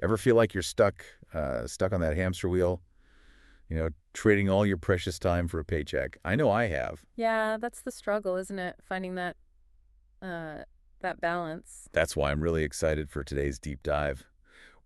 Ever feel like you're stuck on that hamster wheel? Trading all your precious time for a paycheck. I know I have. Yeah, that's the struggle, isn't it? Finding uh that balance. That's why I'm really excited for today's deep dive.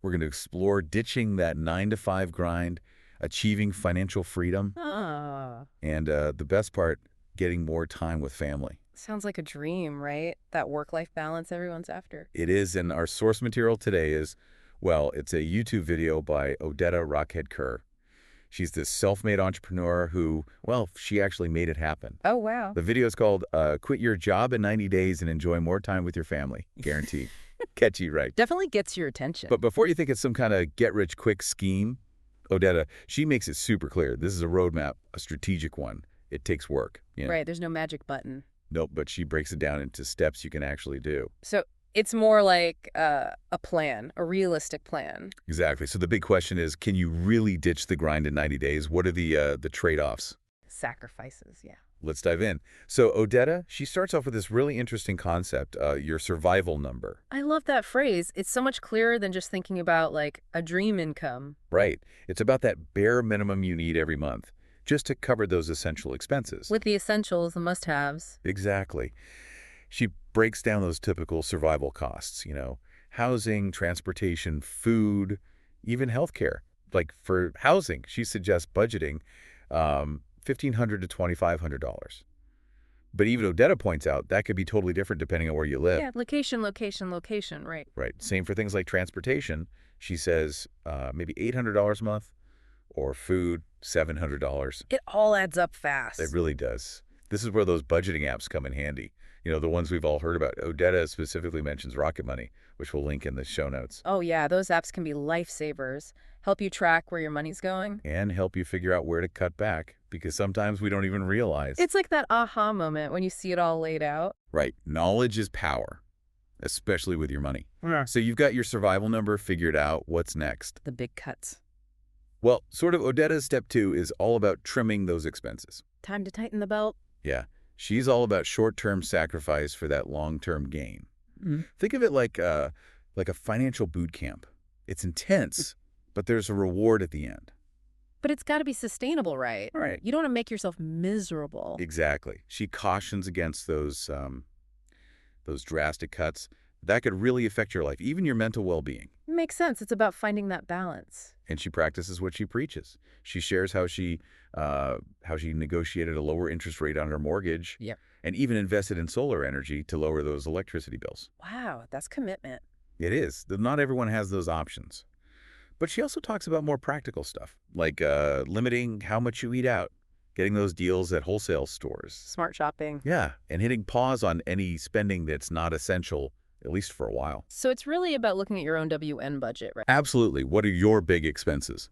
We're going to explore ditching that 9 to 5 grind, achieving financial freedom, Ah, and the best part, getting more time with family. sounds like a dream, right? That work-life balance everyone's after. It is, and our source material today is, well, it's a YouTube video by Odetta Rockhead Kerr. She's this self-made entrepreneur who, well, she actually made it happen. Oh, wow. The video is called Quit Your Job in 90 Days and Enjoy More Time with Your Family. Guaranteed. Catchy, right? Definitely gets your attention. But before you think it's some kind of get-rich-quick scheme, Odetta, she makes it super clear. This is a roadmap, a strategic one. It takes work. Right, there's no magic button. Nope, but she breaks it down into steps you can actually do. So it's more like a plan, a realistic plan. Exactly. So the big question is, can you really ditch the grind in 90 days? What are the trade-offs? Sacrifices, yeah. Let's dive in. So Odetta, she starts off with this really interesting concept, your survival number. I love that phrase. It's so much clearer than just thinking about like a dream income. Right. It's about that bare minimum you need every month, just to cover those essential expenses. With the essentials, the must-haves. Exactly. She breaks down those typical survival costs, housing, transportation, food, even healthcare. Like for housing, she suggests budgeting $1,500 to $2,500. But even Odetta points out that could be totally different depending on where you live. Yeah, location, location, location, right. Right. Same for things like transportation. She says maybe $800 a month, or food, $700. It all adds up fast. It really does. This is where those budgeting apps come in handy. The ones we've all heard about. Odetta specifically mentions Rocket Money, which we'll link in the show notes, Oh, yeah, those apps can be lifesavers. Help you track where your money's going. and help you figure out where to cut back, because sometimes we don't even realize. It's like that aha moment when you see it all laid out. Right. Knowledge is power, especially with your money. Yeah. So you've got your survival number figured out. What's next? The big cuts. Well, sort of Odetta's step 2 is all about trimming those expenses. Time to tighten the belt. Yeah. She's all about short-term sacrifice for that long-term gain. Think of it like a financial boot camp. It's intense, but there's a reward at the end. But it's got to be sustainable, right? Right. You don't want to make yourself miserable. Exactly. She cautions against those drastic cuts. That could really affect your life, even your mental well-being. Makes sense. It's about finding that balance. And she practices what she preaches. She shares how she negotiated a lower interest rate on her mortgage. Yep. And even invested in solar energy to lower those electricity bills. Wow, that's commitment. It is. Not everyone has those options. But she also talks about more practical stuff, like limiting how much you eat out, getting those deals at wholesale stores. Smart shopping. Yeah, and hitting pause on any spending that's not essential, at least for a while. So it's really about looking at your own WN budget, right? Absolutely. What are your big expenses?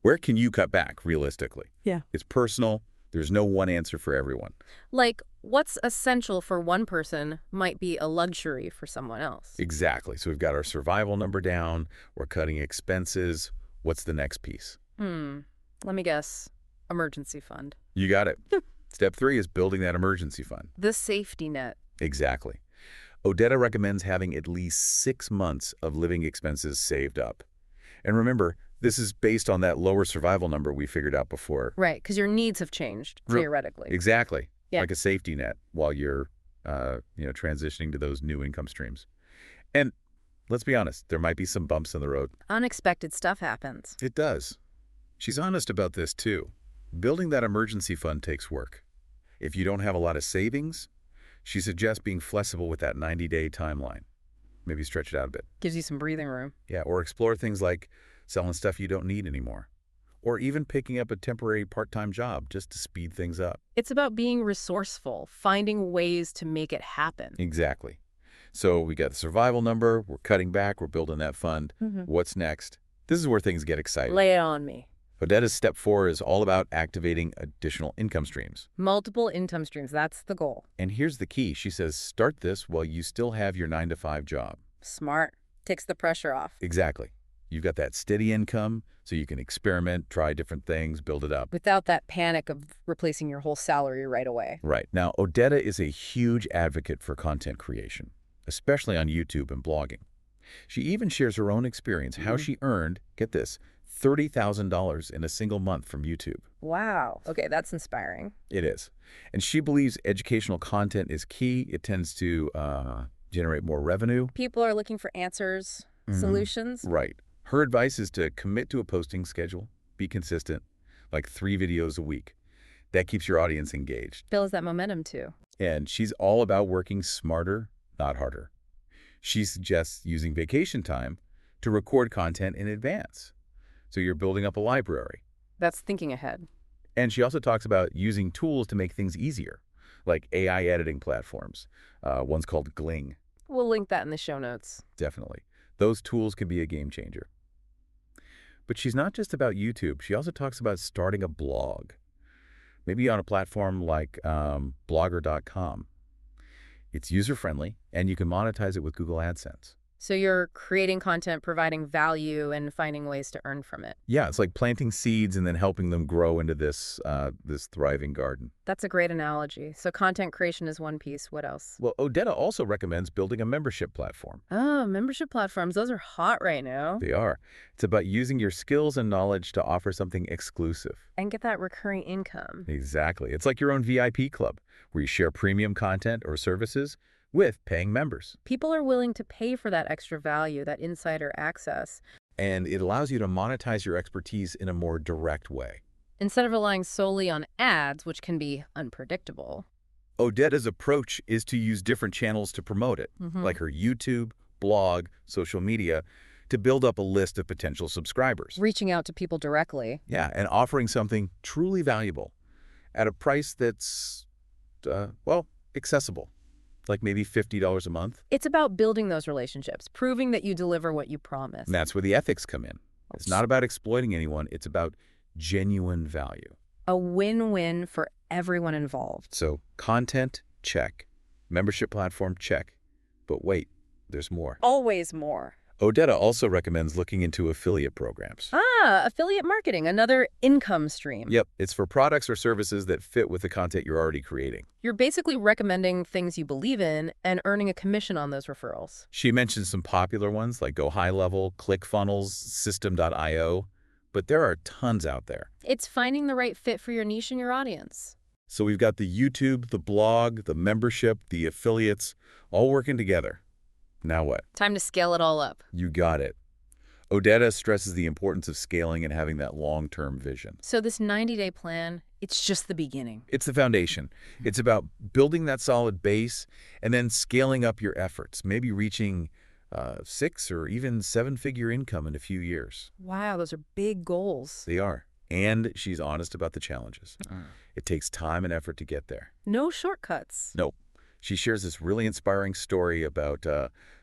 Where can you cut back, realistically? Yeah. It's personal. There's no one answer for everyone. Like, what's essential for one person might be a luxury for someone else. Exactly. So we've got our survival number down. We're cutting expenses. What's the next piece? Let me guess. Emergency fund. You got it. Step 3 is building that emergency fund. The safety net. Exactly. Odetta recommends having at least 6 months of living expenses saved up. And remember, this is based on that lower survival number we figured out before. Right, because your needs have changed, theoretically. Exactly. Yeah. Like a safety net while you're transitioning to those new income streams. And let's be honest, there might be some bumps in the road. Unexpected stuff happens. It does. She's honest about this too. Building that emergency fund takes work. If you don't have a lot of savings, she suggests being flexible with that 90-day timeline. Maybe stretch it out a bit. Gives you some breathing room. Yeah, or explore things like selling stuff you don't need anymore. Or even picking up a temporary part-time job just to speed things up. It's about being resourceful, finding ways to make it happen. Exactly. So we got the survival number, we're cutting back, we're building that fund. What's next? This is where things get exciting. Lay it on me. Odetta's step 4 is all about activating additional income streams. Multiple income streams, that's the goal. And here's the key. She says, start this while you still have your 9-to-5 job. Smart. Takes the pressure off. Exactly. You've got that steady income, so you can experiment, try different things, build it up. Without that panic of replacing your whole salary right away. Right. Now, Odetta is a huge advocate for content creation, especially on YouTube and blogging. She even shares her own experience, how she earned, get this, $30,000 in a single month from YouTube. Wow. Okay, that's inspiring. It is. And she believes educational content is key. It tends to generate more revenue. People are looking for answers, solutions. Right. Her advice is to commit to a posting schedule, be consistent, like 3 videos a week. That keeps your audience engaged. Builds that momentum too. And she's all about working smarter, not harder. She suggests using vacation time to record content in advance. So you're building up a library. That's thinking ahead. And she also talks about using tools to make things easier, like AI editing platforms. One's called Gling. We'll link that in the show notes. Definitely. Those tools can be a game changer. But she's not just about YouTube. She also talks about starting a blog, maybe on a platform like Blogger.com. It's user-friendly, and you can monetize it with Google AdSense. So you're creating content, providing value, and finding ways to earn from it. Yeah, it's like planting seeds and then helping them grow into this thriving garden. That's a great analogy. So content creation is one piece. What else? Well, Odetta also recommends building a membership platform. Oh, membership platforms. Those are hot right now. They are. It's about using your skills and knowledge to offer something exclusive. And get that recurring income. Exactly. It's like your own VIP club, where you share premium content or services with paying members. People are willing to pay for that extra value, that insider access. And it allows you to monetize your expertise in a more direct way. Instead of relying solely on ads, which can be unpredictable. Odetta's approach is to use different channels to promote it, like her YouTube, blog, social media, to build up a list of potential subscribers. Reaching out to people directly. Yeah, and offering something truly valuable at a price that's, well, accessible. Like maybe $50 a month. It's about building those relationships, proving that you deliver what you promise. And that's where the ethics come in. It's not about exploiting anyone. It's about genuine value. A win-win for everyone involved. So content, check. Membership platform, check. But wait, there's more. Always more. Odetta also recommends looking into affiliate programs. Affiliate marketing, another income stream. Yep, it's for products or services that fit with the content you're already creating. You're basically recommending things you believe in and earning a commission on those referrals. She mentioned some popular ones like Go High Level, ClickFunnels, System.io, but there are tons out there. It's finding the right fit for your niche and your audience. So we've got the YouTube, the blog, the membership, the affiliates, all working together. Now what? Time to scale it all up. You got it. Odetta stresses the importance of scaling and having that long-term vision. So this 90-day plan, it's just the beginning. It's the foundation. It's about building that solid base and then scaling up your efforts, maybe reaching 6 or even 7-figure income in a few years. Wow, those are big goals. They are. And she's honest about the challenges. It takes time and effort to get there. No shortcuts. Nope. She shares this really inspiring story about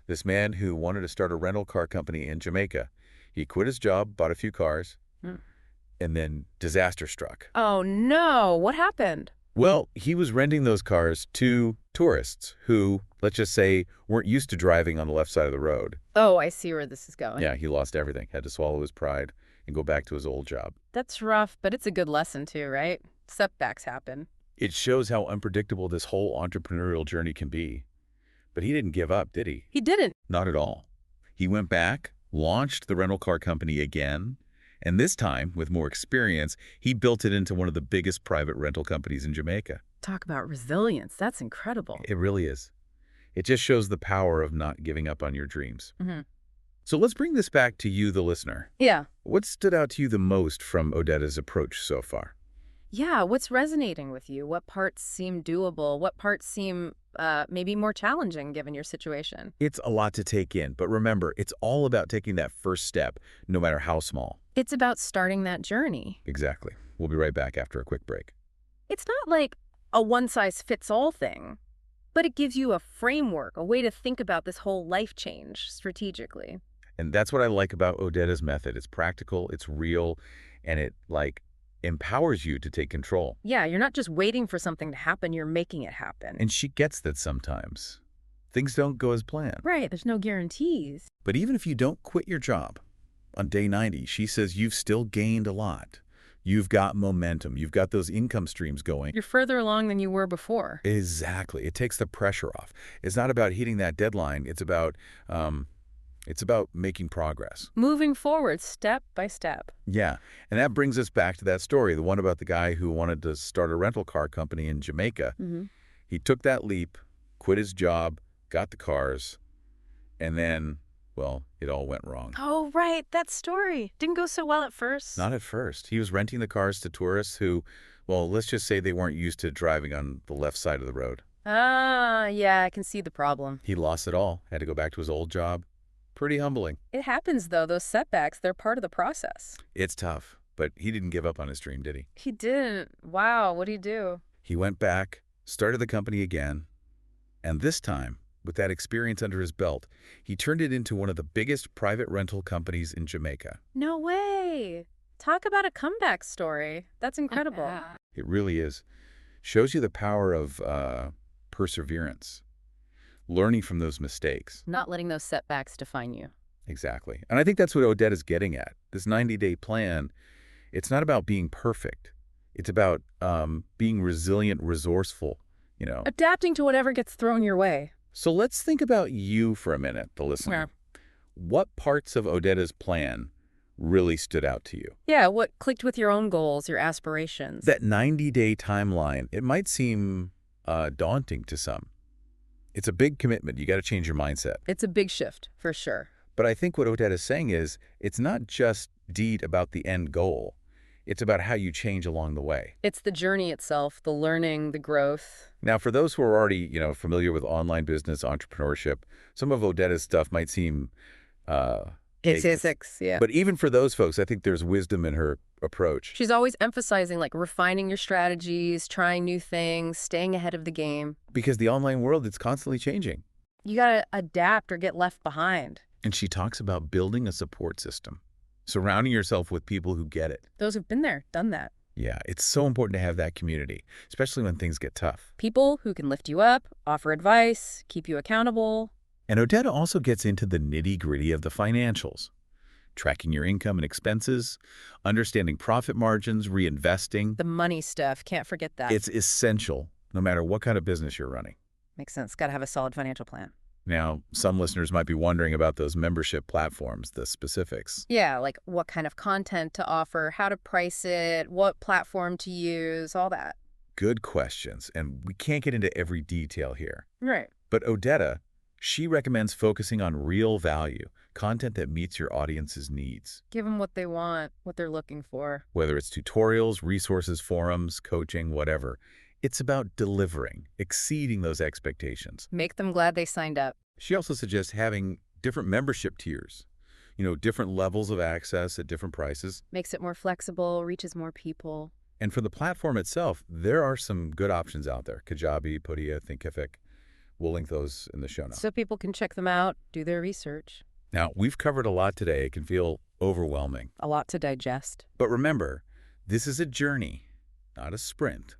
this man who wanted to start a rental car company in Jamaica. He quit his job, bought a few cars, and then disaster struck. Oh, no. What happened? Well, he was renting those cars to tourists who, let's just say, weren't used to driving on the left side of the road. Oh, I see where this is going. Yeah, he lost everything, had to swallow his pride and go back to his old job. That's rough, but it's a good lesson too, right? Setbacks happen. It shows how unpredictable this whole entrepreneurial journey can be. But he didn't give up, did he? He didn't. Not at all. He went back, launched the rental car company again, and this time, with more experience, he built it into one of the biggest private rental companies in Jamaica. Talk about resilience. That's incredible. It really is. It just shows the power of not giving up on your dreams. So let's bring this back to you, the listener. Yeah. What stood out to you the most from Odetta's approach so far? Yeah, what's resonating with you? What parts seem doable? What parts seem maybe more challenging given your situation? It's a lot to take in, but remember, it's all about taking that first step, no matter how small. It's about starting that journey. Exactly. We'll be right back after a quick break. It's not like a one-size-fits-all thing, but it gives you a framework, a way to think about this whole life change strategically. And that's what I like about Odetta's method. It's practical, it's real, and it, empowers you to take control. Yeah, you're not just waiting for something to happen, you're making it happen. And she gets that sometimes. Things don't go as planned. Right, there's no guarantees. But even if you don't quit your job, on day 90, she says you've still gained a lot. You've got momentum. You've got those income streams going. You're further along than you were before. Exactly. It takes the pressure off. It's not about hitting that deadline. It's about It's about making progress. Moving forward step by step. Yeah, and that brings us back to that story, the one about the guy who wanted to start a rental car company in Jamaica. Hmm. He took that leap, quit his job, got the cars, and then, well, it all went wrong. Oh, right. That story didn't go so well at first. Not at first. He was renting the cars to tourists who, well, let's just say they weren't used to driving on the left side of the road. Ah, yeah, I can see the problem. He lost it all, had to go back to his old job. Pretty humbling. It happens, though. Those setbacks, they're part of the process. It's tough, but he didn't give up on his dream, did he? He didn't. Wow, what'd he do? He went back, started the company again, and this time, with that experience under his belt, he turned it into one of the biggest private rental companies in Jamaica. No way. Talk about a comeback story. That's incredible. It really is. Shows you the power of perseverance, learning from those mistakes. Not letting those setbacks define you. Exactly. And I think that's what Odette is getting at. This 90-day plan, it's not about being perfect. It's about being resilient, resourceful, you know. Adapting to whatever gets thrown your way. So let's think about you for a minute, the listener. Yeah. What parts of Odetta's plan really stood out to you? Yeah, what clicked with your own goals, your aspirations? That 90-day timeline, it might seem daunting to some. It's a big commitment. You got to change your mindset. It's a big shift, for sure. But I think what Odette is saying is it's not just about the end goal. It's about how you change along the way. It's the journey itself, the learning, the growth. Now, for those who are already, familiar with online business, entrepreneurship, some of Odetta's stuff might seem Basics, yeah. But even for those folks, I think there's wisdom in her approach. She's always emphasizing, like, refining your strategies, trying new things, staying ahead of the game. Because the online world, it's constantly changing. You gotta adapt or get left behind. And she talks about building a support system, surrounding yourself with people who get it. Those who've been there, done that. Yeah, it's so important to have that community, especially when things get tough. People who can lift you up, offer advice, keep you accountable. And Odetta also gets into the nitty-gritty of the financials, tracking your income and expenses, understanding profit margins, reinvesting. The money stuff, can't forget that. It's essential, no matter what kind of business you're running. Makes sense. Gotta have a solid financial plan. Now, some listeners might be wondering about those membership platforms, the specifics. Yeah, like what kind of content to offer, how to price it, what platform to use, all that. Good questions, and we can't get into every detail here. Right. But Odetta, she recommends focusing on real value, content that meets your audience's needs. Give them what they want, what they're looking for. Whether it's tutorials, resources, forums, coaching, whatever. It's about delivering, exceeding those expectations. Make them glad they signed up. She also suggests having different membership tiers, different levels of access at different prices. Makes it more flexible, reaches more people. And for the platform itself, there are some good options out there. Kajabi, Podia, Thinkific. We'll link those in the show notes. So people can check them out, do their research. Now, we've covered a lot today. It can feel overwhelming. A lot to digest. But remember, this is a journey, not a sprint.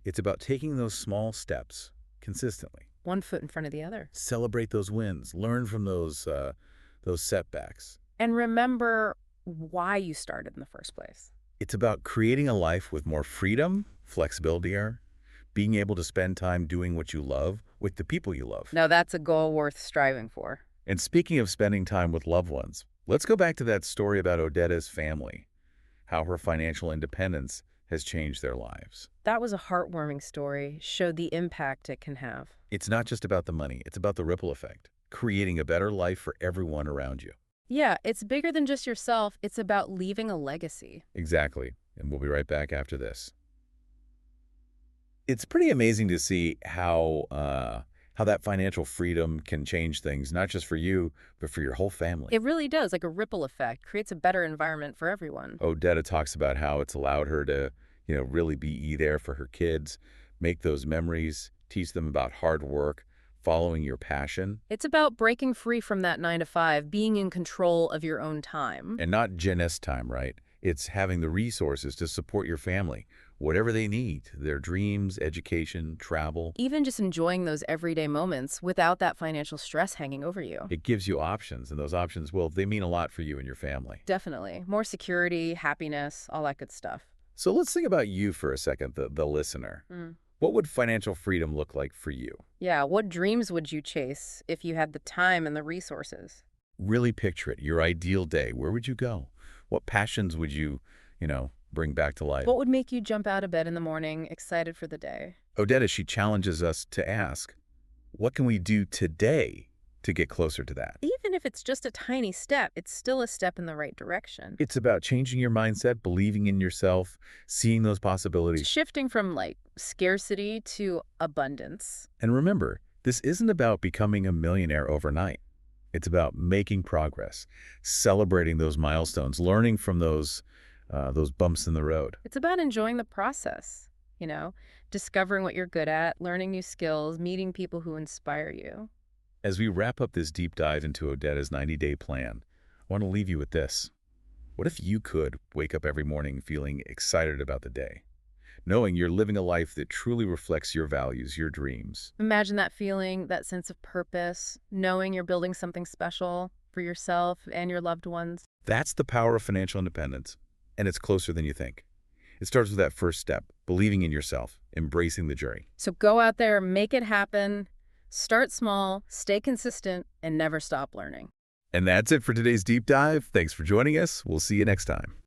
It's about taking those small steps consistently. One foot in front of the other. Celebrate those wins. Learn from those setbacks. And remember why you started in the first place. It's about creating a life with more freedom, flexibility, being able to spend time doing what you love with the people you love. Now that's a goal worth striving for. And speaking of spending time with loved ones, let's go back to that story about Odetta's family, how her financial independence has changed their lives. That was a heartwarming story, showed the impact it can have. It's not just about the money, it's about the ripple effect, creating a better life for everyone around you. Yeah, it's bigger than just yourself. It's about leaving a legacy. Exactly. And we'll be right back after this. It's pretty amazing to see how that financial freedom can change things, not just for you, but for your whole family. It really does, like a ripple effect, creates a better environment for everyone. Odetta talks about how it's allowed her to, really be there for her kids, make those memories, teach them about hard work, following your passion. It's about breaking free from that 9 to 5, being in control of your own time. And not jeunesse time, right? It's having the resources to support your family, whatever they need, their dreams, education, travel. Even just enjoying those everyday moments without that financial stress hanging over you. It gives you options, and those options, well, they mean a lot for you and your family. Definitely. More security, happiness, all that good stuff. So let's think about you for a second, the listener. What would financial freedom look like for you? Yeah, what dreams would you chase if you had the time and the resources? Really picture it, your ideal day. Where would you go? What passions would you bring back to life? What would make you jump out of bed in the morning, excited for the day? Odetta, she challenges us to ask, what can we do today to get closer to that? Even if it's just a tiny step, it's still a step in the right direction. It's about changing your mindset, believing in yourself, seeing those It's possibilities. shifting from like scarcity to abundance. And remember, this isn't about becoming a millionaire overnight. It's about making progress, celebrating those milestones, learning from those bumps in the road. It's about enjoying the process, discovering what you're good at, learning new skills, meeting people who inspire you. As we wrap up this deep dive into Odetta's 90-day plan, I want to leave you with this. What if you could wake up every morning feeling excited about the day, knowing you're living a life that truly reflects your values, your dreams? Imagine that feeling, that sense of purpose, knowing you're building something special for yourself and your loved ones. That's the power of financial independence, and it's closer than you think. It starts with that first step, believing in yourself, embracing the journey. So go out there, make it happen, start small, stay consistent, and never stop learning. And that's it for today's deep dive. Thanks for joining us. We'll see you next time.